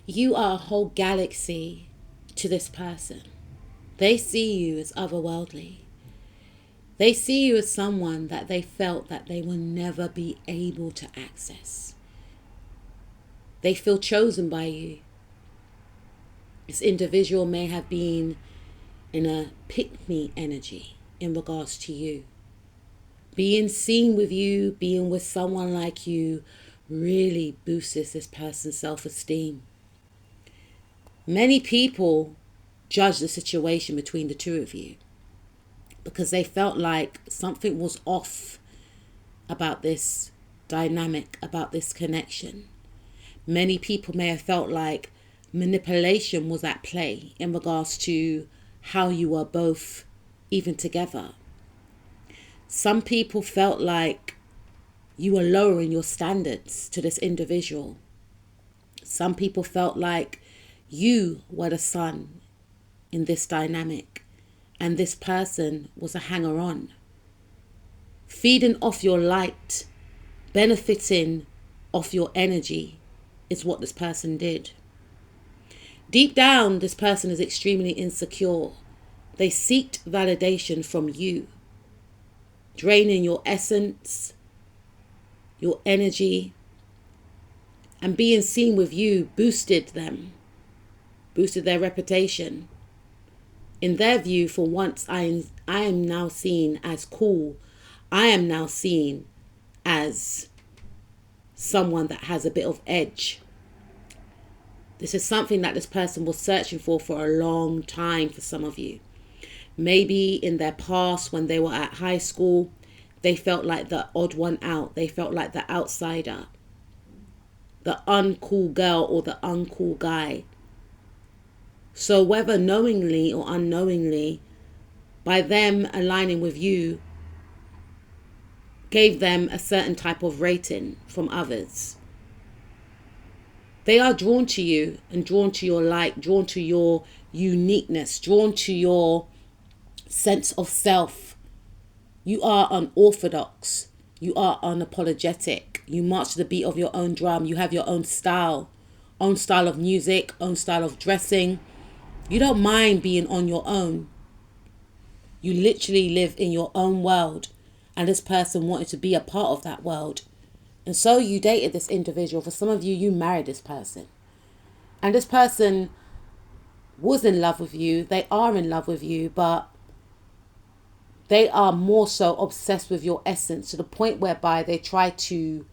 You are a whole galaxy to this person. They see you as otherworldly. They see you as someone that they felt that they will never be able to access. They feel chosen by you. This individual may have been in a pick-me energy in regards to you. Being seen with you, being with someone like you, really boosts this person's self-esteem. Many people judge the situation between the two of you because they felt like something was off about this dynamic, about this connection. Many people may have felt like manipulation was at play in regards to how you were both even together. Some people felt like you were lowering your standards to this individual. Some people felt like you were the sun in this dynamic and this person was a hanger-on. Feeding off your light, benefiting off your energy is what this person did. Deep down, this person is extremely insecure. They seeked validation from you, draining your essence, your energy, and being seen with you boosted them, boosted their reputation. In their view, for once, I am now seen as cool. I am now seen as someone that has a bit of edge. This is something that this person was searching for a long time for some of you. Maybe in their past, when they were at high school, they felt like the odd one out. They felt like the outsider, the uncool girl or the uncool guy. So whether knowingly or unknowingly, by them aligning with you, gave them a certain type of rating from others. They are drawn to you and drawn to your light, drawn to your uniqueness, drawn to your sense of self. You are unorthodox. You are unapologetic. You march to the beat of your own drum. You have your own style of music, own style of dressing. You don't mind being on your own. You literally live in your own world, and this person wanted to be a part of that world. And so you dated this individual. For some of you, you married this person. And this person was in love with you. They are in love with you, but they are more so obsessed with your essence to the point whereby they try to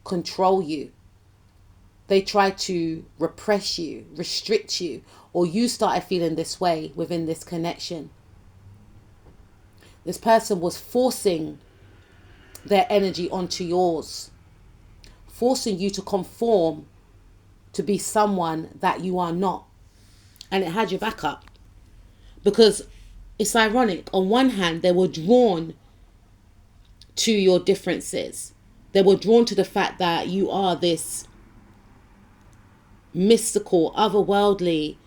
control you. They try to repress you, restrict you, or you started feeling this way within this connection. This person was forcing their energy onto yours, forcing you to conform to be someone that you are not. And it had your back up. Because it's ironic. On one hand, they were drawn to your differences. They were drawn to the fact that you are this mystical, otherworldly,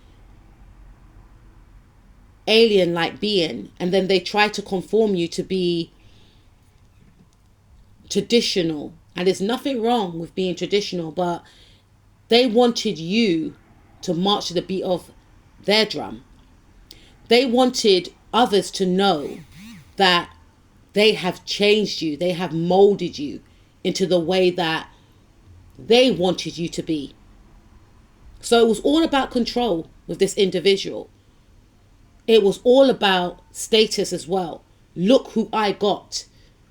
alien-like being. And then they try to conform you to be traditional. And there's nothing wrong with being traditional, but they wanted you to march to the beat of their drum. They wanted others to know that they have changed you. They have molded you into the way that they wanted you to be. So it was all about control with this individual. It was all about status as well. Look who I got.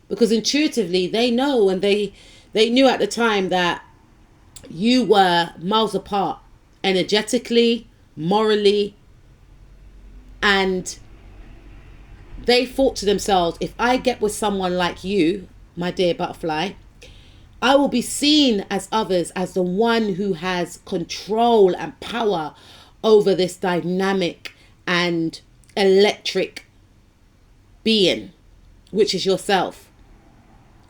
Because intuitively they know, and they knew at the time that you were miles apart energetically, morally, and they thought to themselves, if I get with someone like you, my dear butterfly, I will be seen as others as the one who has control and power over this dynamic and electric being, which is yourself.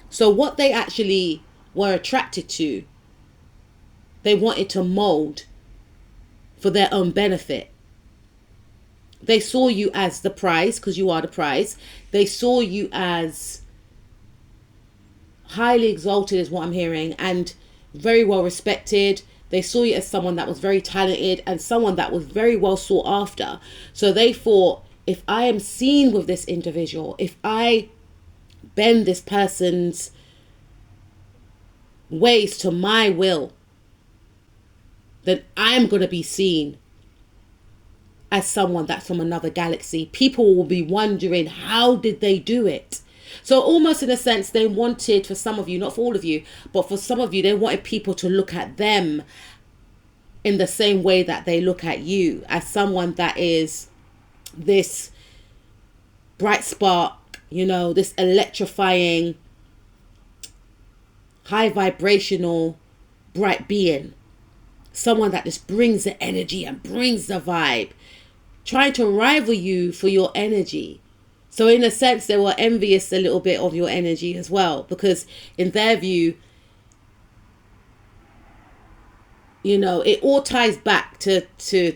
So what they actually were attracted to, they wanted to mold for their own benefit. They saw you as the prize, because you are the prize. They saw you as highly exalted, is what I'm hearing, and very well respected. They saw you as someone that was very talented and someone that was very well sought after. So they thought, if I am seen with this individual, if I bend this person's ways to my will, then I'm going to be seen as someone that's from another galaxy. People will be wondering, how did they do it? So almost in a sense, they wanted, for some of you, not for all of you, but for some of you, they wanted people to look at them in the same way that they look at you, as someone that is this bright spark, you know, this electrifying, high vibrational, bright being. Someone that just brings the energy and brings the vibe, trying to rival you for your energy. So in a sense, they were envious a little bit of your energy as well, because in their view, you know, it all ties back to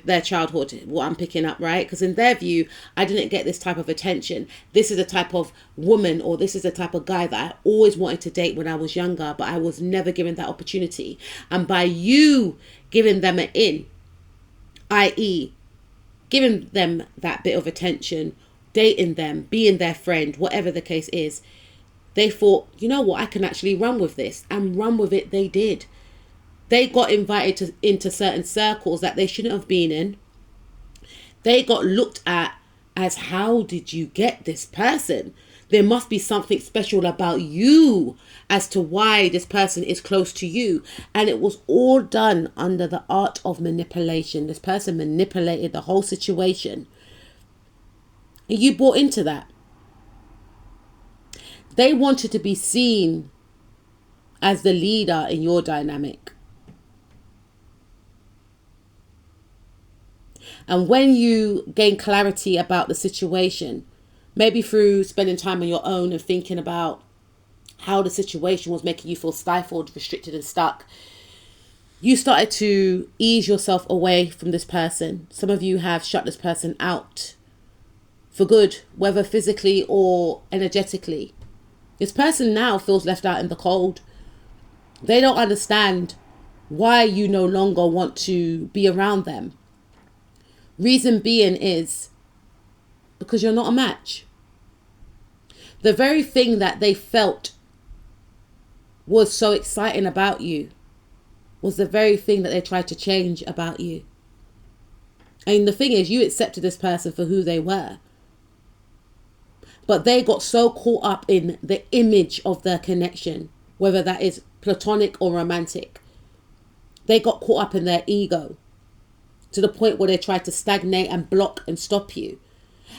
their childhood, what I'm picking up, right? Because in their view, I didn't get this type of attention. This is the type of woman, or this is the type of guy that I always wanted to date when I was younger, but I was never given that opportunity. And by you giving them an in, i.e. giving them that bit of attention, dating them, being their friend, whatever the case is, they thought, you know what, I can actually run with this. And run with it they did. They got invited into certain circles that they shouldn't have been in. They got looked at as, how did you get this person? There must be something special about you as to why this person is close to you. And it was all done under the art of manipulation. This person manipulated the whole situation. And you bought into that. They wanted to be seen as the leader in your dynamic. And when you gain clarity about the situation, maybe through spending time on your own and thinking about how the situation was making you feel stifled, restricted and stuck, you started to ease yourself away from this person. Some of you have shut this person out for good, whether physically or energetically. This person now feels left out in the cold. They don't understand why you no longer want to be around them. Reason being is because you're not a match. The very thing that they felt was so exciting about you was the very thing that they tried to change about you. And the thing is, you accepted this person for who they were. But they got so caught up in the image of their connection, whether that is platonic or romantic. They got caught up in their ego to the point where they tried to stagnate and block and stop you.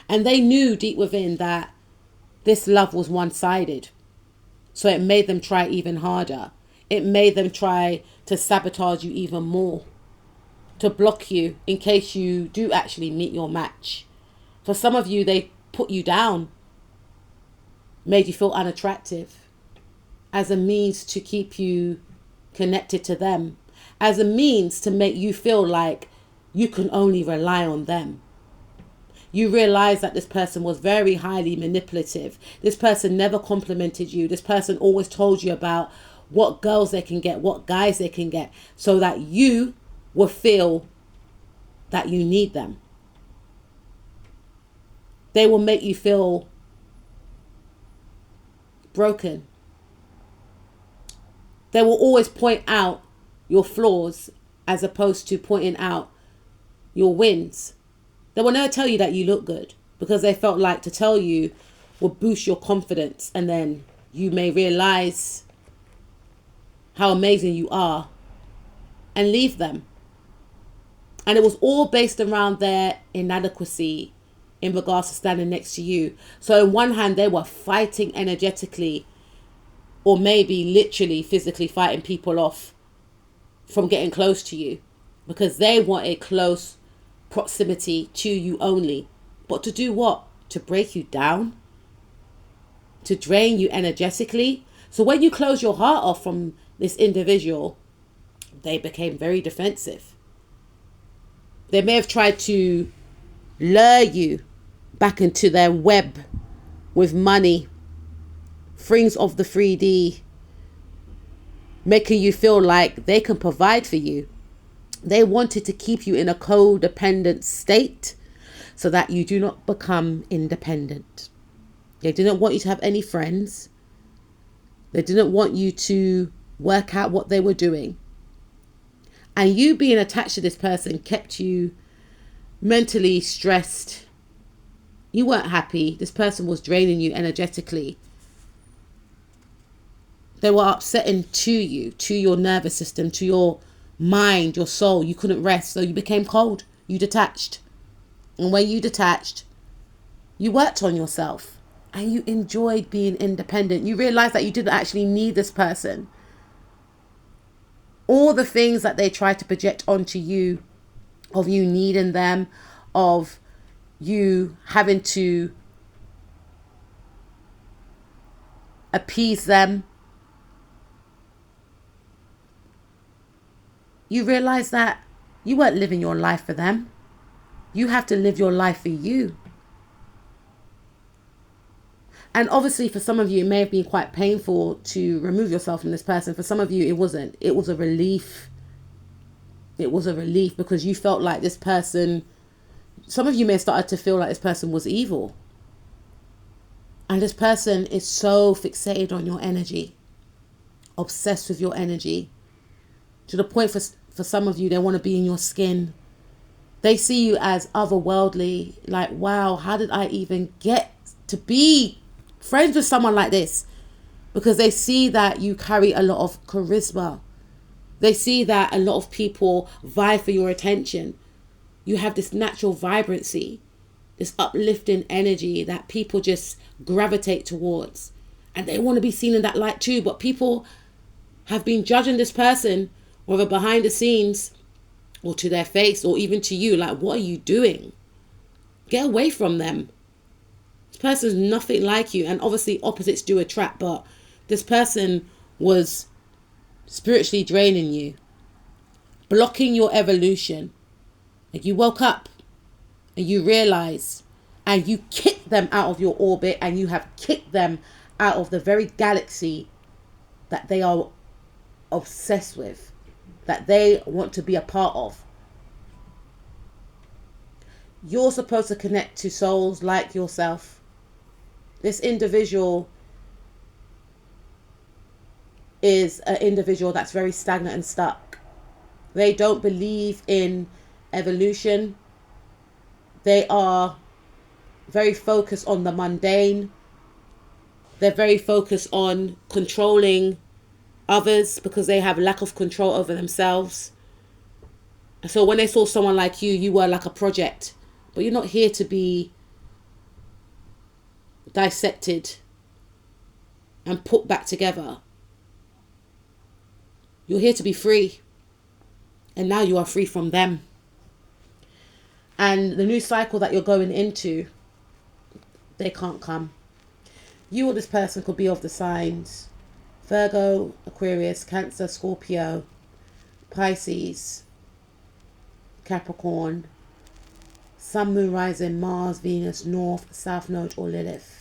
And they knew deep within that this love was one-sided. So it made them try even harder. It made them try to sabotage you even more, to block you in case you do actually meet your match. For some of you, they put you down, made you feel unattractive as a means to keep you connected to them, as a means to make you feel like you can only rely on them. You realize that this person was very highly manipulative. This person never complimented you. This person always told you about what girls they can get, what guys they can get, so that you will feel that you need them. They will make you feel broken. They will always point out your flaws as opposed to pointing out your wins. They will never tell you that you look good, because they felt like to tell you will boost your confidence, and then you may realize how amazing you are and leave them. And it was all based around their inadequacy in regards to standing next to you. So on one hand, they were fighting energetically, or maybe literally physically fighting people off from getting close to you, because they wanted close proximity to you only. But to do what? To break you down? To drain you energetically? So when you close your heart off from this individual, they became very defensive. They may have tried to lure you back into their web with money, things of the 3D, making you feel like they can provide for you. They wanted to keep you in a codependent state so that you do not become independent. They didn't want you to have any friends. They didn't want you to work out what they were doing. And you being attached to this person kept you mentally stressed. You weren't happy. This person was draining you energetically. They were upsetting to you, to your nervous system, to your mind, your soul. You couldn't rest, so you became cold. You detached. And when you detached, you worked on yourself and you enjoyed being independent. You realized that you didn't actually need this person. All the things that they tried to project onto you, of you needing them, of you having to appease them, you realize that you weren't living your life for them. You have to live your life for you. And obviously for some of you, it may have been quite painful to remove yourself from this person. For some of you, it wasn't. It was a relief. It was a relief because you felt like this person, some of you may have started to feel like this person was evil. And this person is so fixated on your energy, obsessed with your energy, to the point for some of you, they want to be in your skin. They see you as otherworldly, like, wow, how did I even get to be friends with someone like this? Because they see that you carry a lot of charisma. They see that a lot of people vie for your attention. You have this natural vibrancy, this uplifting energy that people just gravitate towards. And they want to be seen in that light too. But people have been judging this person, whether behind the scenes or to their face or even to you, like, what are you doing? Get away from them. This person's nothing like you. And obviously opposites do attract, but this person was spiritually draining you, blocking your evolution. Like, you woke up and you realize, and you kicked them out of your orbit, and you have kicked them out of the very galaxy that they are obsessed with, that they want to be a part of. You're supposed to connect to souls like yourself. This individual is an individual that's very stagnant and stuck. They don't believe in evolution. They are very focused on the mundane. They're very focused on controlling others because they have lack of control over themselves. So when they saw someone like you were like a project. But you're not here to be dissected and put back together. You're here to be free. And now you are free from them. And the new cycle that you're going into, they can't come. You or this person could be of the signs Virgo, Aquarius, Cancer, Scorpio, Pisces, Capricorn, Sun, Moon, Rising, Mars, Venus, North, South Node, or Lilith.